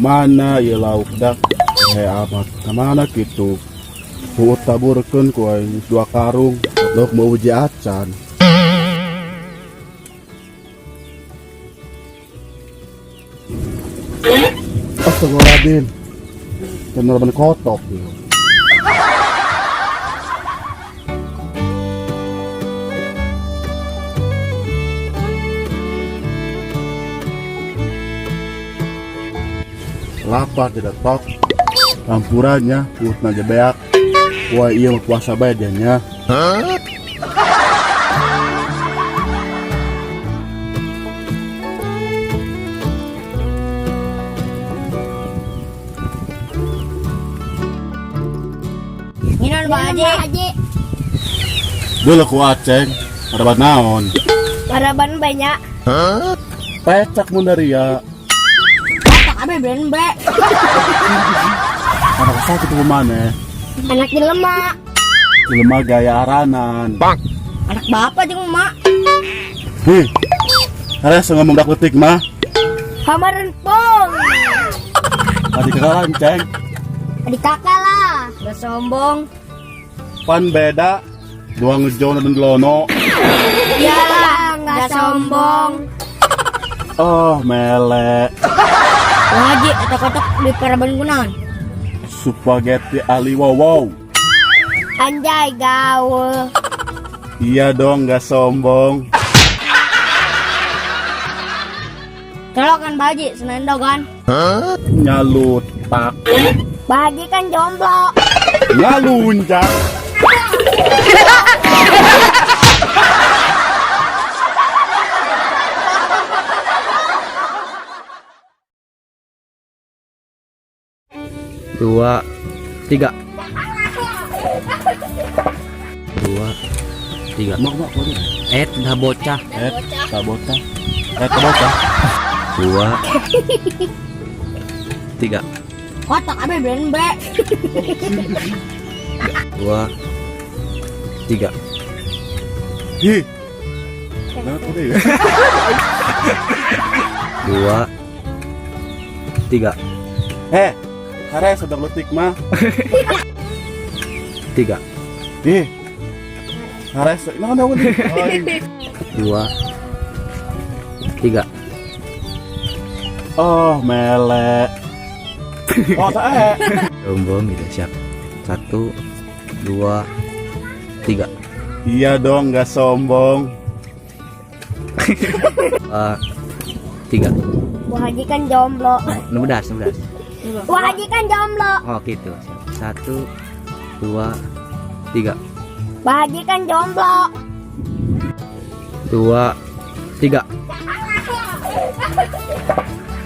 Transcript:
Mana ya lauk dak amat kemana gitu buat taburkan kue 2 karung lo mau uji acan. Astagfirullahaladzim, bener-bener kotok ya. Lapar tidak tok campurannya buat naja beak wah iya puasa badannya. Minum Pak Haji. Dulu ku aceng ada naon Harapan banyak. pecak mundaria Pak Abe beren be. anak sakit kemana Anak jelema. jelema gaya aranan Anak bapak jeung emak. Hih, harus ngomong dak letik mah Hamareun pong. tadi kekalan ceng Adik kakak lah. Gak sombong. pan beda dua ngejono dan lono. Ya, gak sombong. Oh melek Pak Haji, kotak-kotak di paraban kunaon. spaghetti ali wow. Anjay gaul. Iya dong gak sombong. Colokan Pak Haji, senendo kan. Nyalutak Pak Haji kan jomblo. ngalunjak. Dua, tiga. 2, 3. Mak Dah bocah. tak bocah. Tak bocah. 2, 3. Kotak Abe beren be. 2, 3. Hi. Kenapa deh? 2, 3. Hare sedang letik mah. 3, Ih. Hare nah nah. 2, 3. Oh, melek. Oh, tak. Sombong gitu, siap. 1, 2, 3. Iya dong, gak sombong. 3. Pak Haji kan jomblo. 16. Pak Haji kan jomblo. Oh gitu. 1, 2, 3. Pak Haji kan jomblo. 2, 3.